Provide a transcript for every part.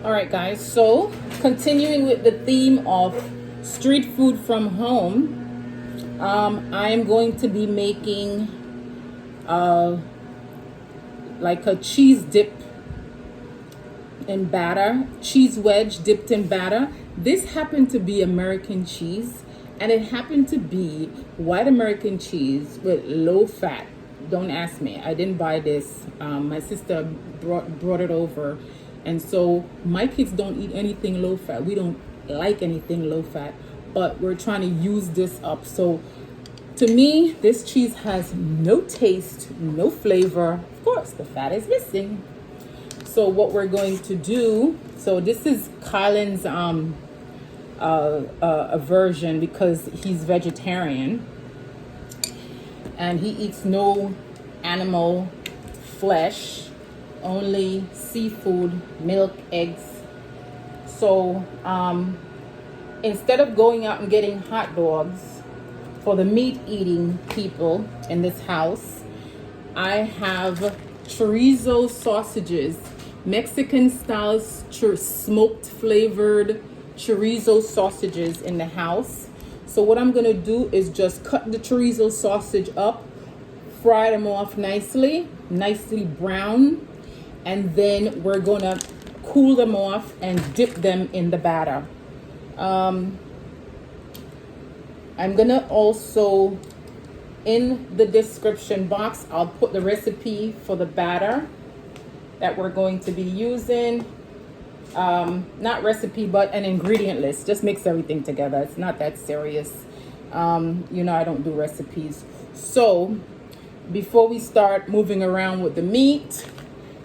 All right, guys, so continuing with the theme of street food from home, I am going to be making like a cheese dip in batter, cheese wedge dipped in batter. This happened to be American cheese, and it happened to be white American cheese with low fat. Don't ask me, I didn't buy this. My sister brought it over. And so my kids don't eat anything low fat. We don't like anything low fat, but we're trying to use this up. So to me, this cheese has no taste, no flavor. Of course, the fat is missing. So what we're going to do, so this is Colin's version because he's vegetarian and he eats no animal flesh, only seafood, milk, eggs. So instead of going out and getting hot dogs for the meat eating people in this house, I have chorizo sausages, Mexican style smoked flavored chorizo sausages in the house. So what I'm gonna do is just cut the chorizo sausage up, fry them off nicely brown, and then we're gonna cool them off and dip them in the batter. I'm gonna also, in the description box, I'll put the recipe for the batter that we're going to be using. Not recipe, but an ingredient list. Just mix everything together. It's not that serious. You know, I don't do recipes. So before we start moving around with the meat,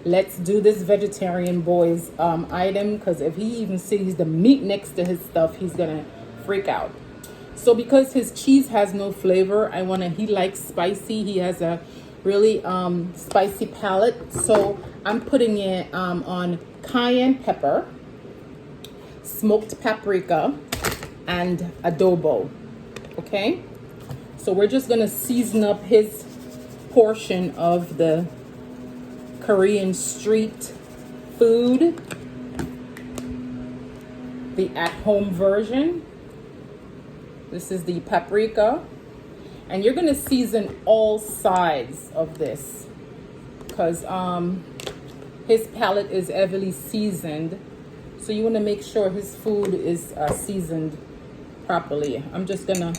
let's do this vegetarian boy's item, because if he even sees the meat next to his stuff, he's gonna freak out. So because his cheese has no flavor, he likes spicy. He has a really spicy palate. So I'm putting it on cayenne pepper, smoked paprika, and adobo. Okay? So we're just gonna season up his portion of the Korean street food, the at-home version. This is the paprika, and you're gonna season all sides of this because his palate is heavily seasoned, so you want to make sure his food is seasoned properly. I'm just gonna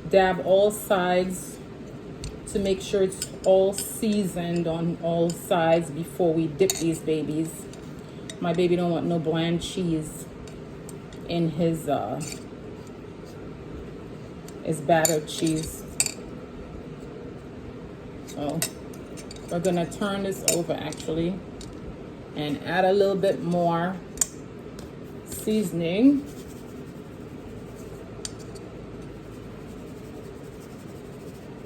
dab all sides to make sure it's all seasoned on all sides before we dip these babies. My baby don't want no bland cheese in his battered cheese. So we're gonna turn this over actually and add a little bit more seasoning.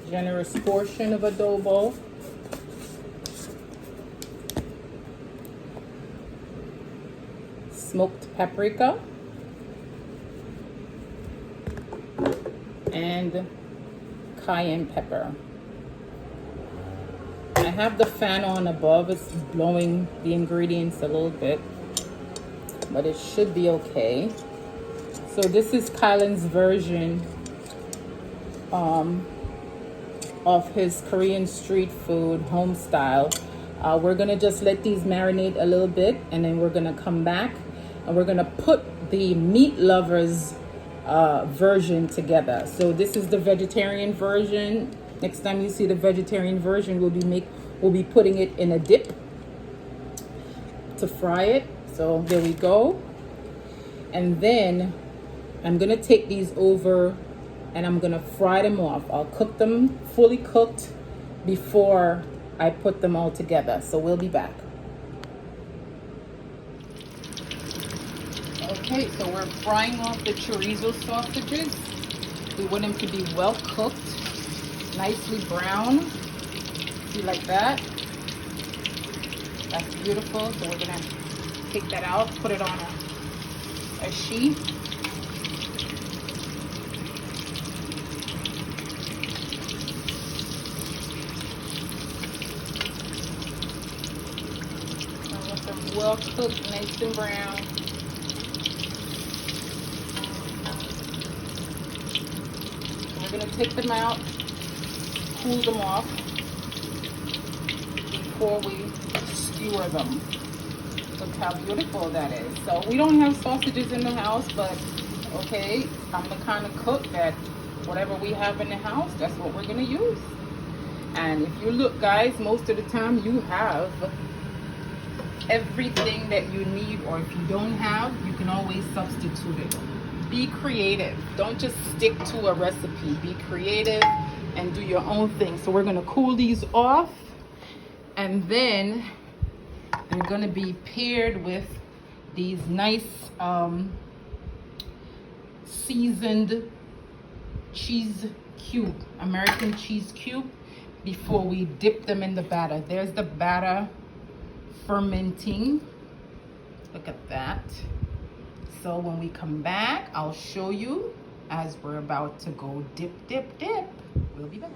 Generous portion of adobo. Smoked paprika. And cayenne pepper. I have the fan on above. It's blowing the ingredients a little bit, but it should be okay. So this is Kylan's version of his Korean street food, home style. We're gonna just let these marinate a little bit, and then we're gonna come back and we're gonna put the meat lovers version together. So this is the vegetarian version. Next time you see the vegetarian version, we'll be putting it in a dip to fry it. So there we go. And then I'm gonna take these over and I'm gonna fry them off. I'll cook them fully cooked before I put them all together. So we'll be back. Okay, so we're frying off the chorizo sausages. We want them to be well cooked, nicely brown. See, like that. That's beautiful. So we're gonna take that out, put it on a sheet. I want them well cooked, nice and brown. gonna take them out, cool them off before we skewer them. Look how beautiful that is. So we don't have sausages in the house, but okay, I'm the kind of cook that whatever we have in the house, that's what we're gonna use. And if you look, guys, most of the time you have everything that you need, or if you don't have, you can always substitute it. Be creative. Don't just stick to a recipe. Be creative and do your own thing. So we're gonna cool these off, and then they're gonna be paired with these nice seasoned cheese cube, American cheese cube, before we dip them in the batter. There's the batter fermenting. Look at that. So when we come back, I'll show you as we're about to go dip. We'll be back.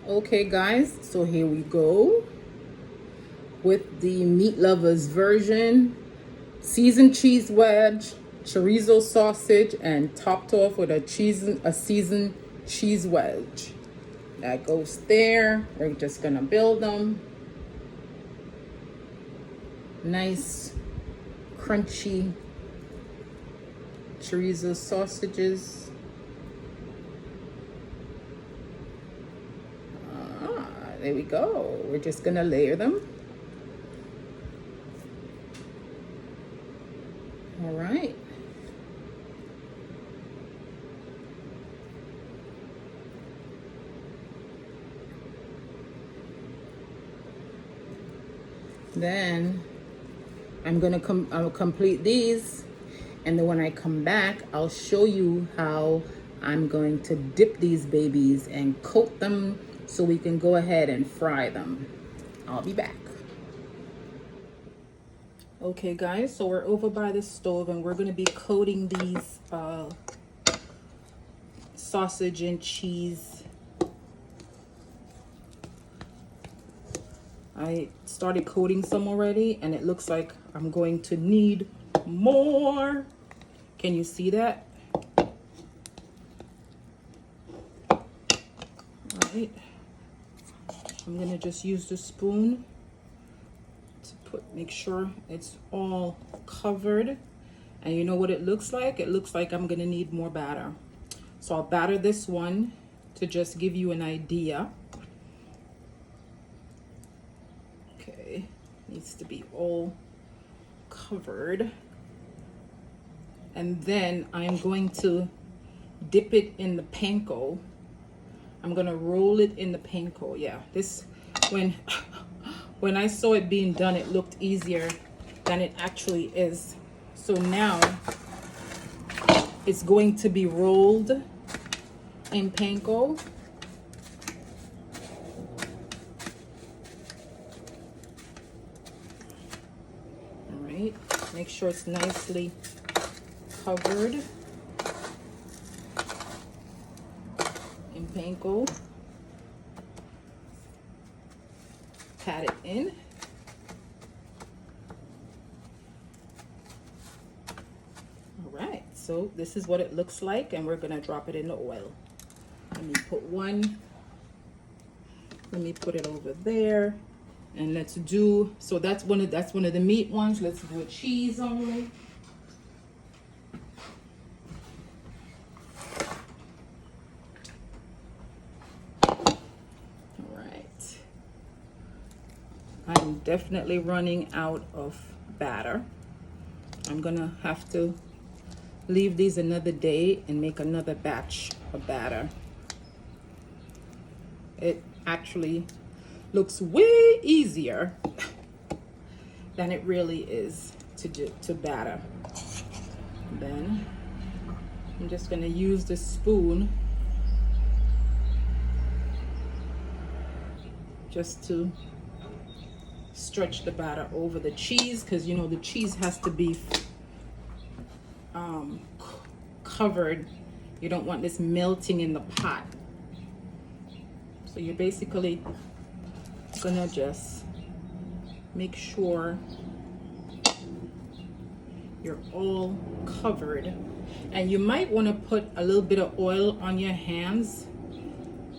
Okay, guys, so here we go with the Meat Lovers version. Seasoned cheese wedge, chorizo sausage, and topped off with a seasoned cheese wedge. That goes there. We're just gonna build them. Nice, crunchy chorizo sausages. There we go. We're just gonna layer them. All right. Then I'm gonna I'll complete these, and then when I come back, I'll show you how I'm going to dip these babies and coat them so we can go ahead and fry them. I'll be back. Okay, guys, so we're over by the stove, and we're gonna be coating these sausage and cheese. I started coating some already, and it looks like I'm going to need more. Can you see that? All right. I'm gonna just use the spoon to make sure it's all covered. And you know what it looks like? It looks like I'm gonna need more batter. So I'll batter this one to just give you an idea. Okay, needs to be all covered. And then I'm going to dip it in the panko. I'm gonna roll it in the panko. Yeah, this, when I saw it being done, it looked easier than it actually is. So now it's going to be rolled in panko. All right, make sure it's nicely covered in panko. Pat it in. All right, so this is what it looks like, and we're gonna drop it in the oil. Let me put one. Let me put it over there, and let's do. So that's one of the meat ones. Let's do a cheese only. I'm definitely running out of batter. I'm gonna have to leave these another day and make another batch of batter. It actually looks way easier than it really is to batter. Then I'm just gonna use the spoon just to stretch the batter over the cheese, because you know the cheese has to be covered. You don't want this melting in the pot. So you're basically gonna just make sure you're all covered. And you might want to put a little bit of oil on your hands,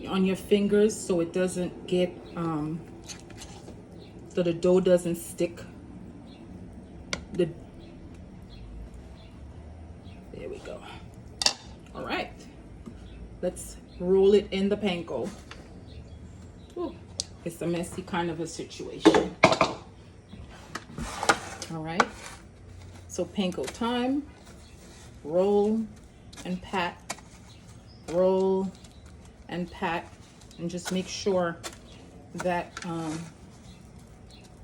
on your fingers, so it doesn't get so the dough doesn't stick. There we go. All right, let's roll it in the panko. Ooh, it's a messy kind of a situation. All right, so panko time. Roll and pat, roll and pat, and just make sure that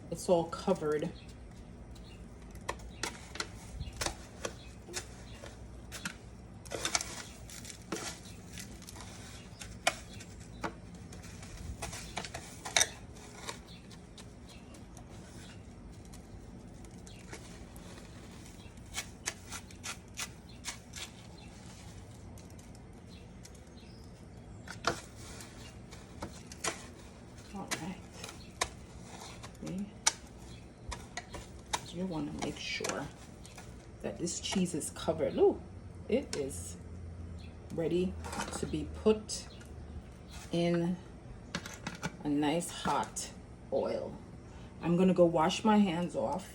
it's all covered. You want to make sure that this cheese is covered. Ooh, it is ready to be put in a nice hot oil. I'm gonna go wash my hands off,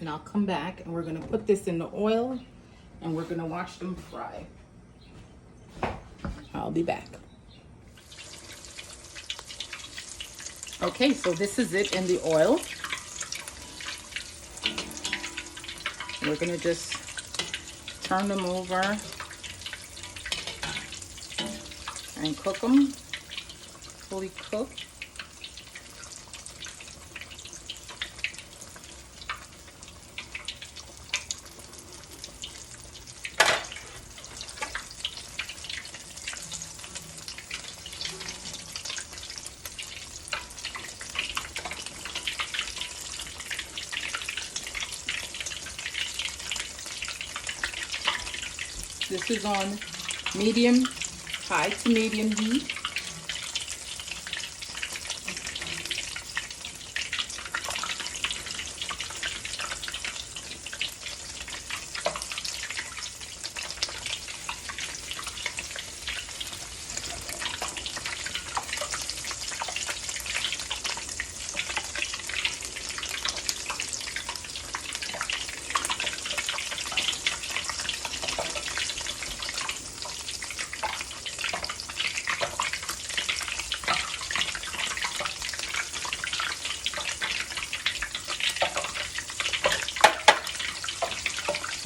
and I'll come back and we're gonna put this in the oil and we're gonna watch them fry. I'll be back. Okay, so this is it in the oil. We're gonna just turn them over and cook them, fully cooked. This is on medium, high to medium heat.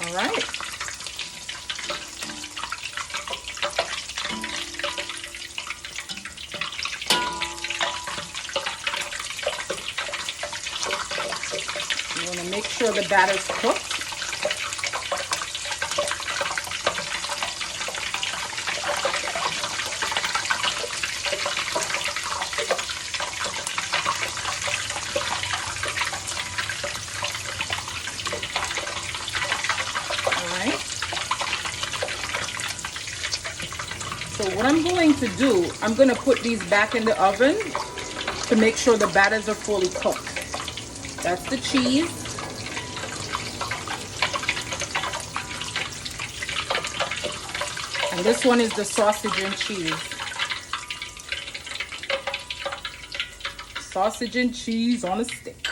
All right. You want to make sure the batter's cooked. So what I'm going to do, I'm going to put these back in the oven to make sure the batters are fully cooked. That's the cheese. And this one is the sausage and cheese. Sausage and cheese on a stick.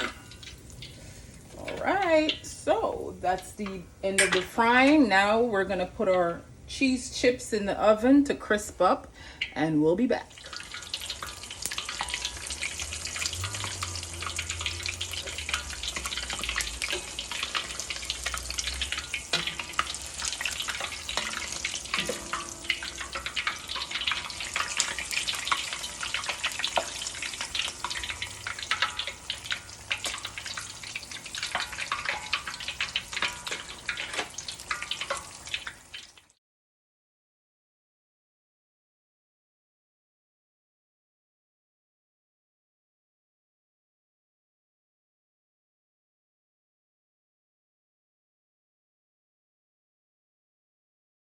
All right, so that's the end of the frying. Now we're going to put our cheese chips in the oven to crisp up, and we'll be back.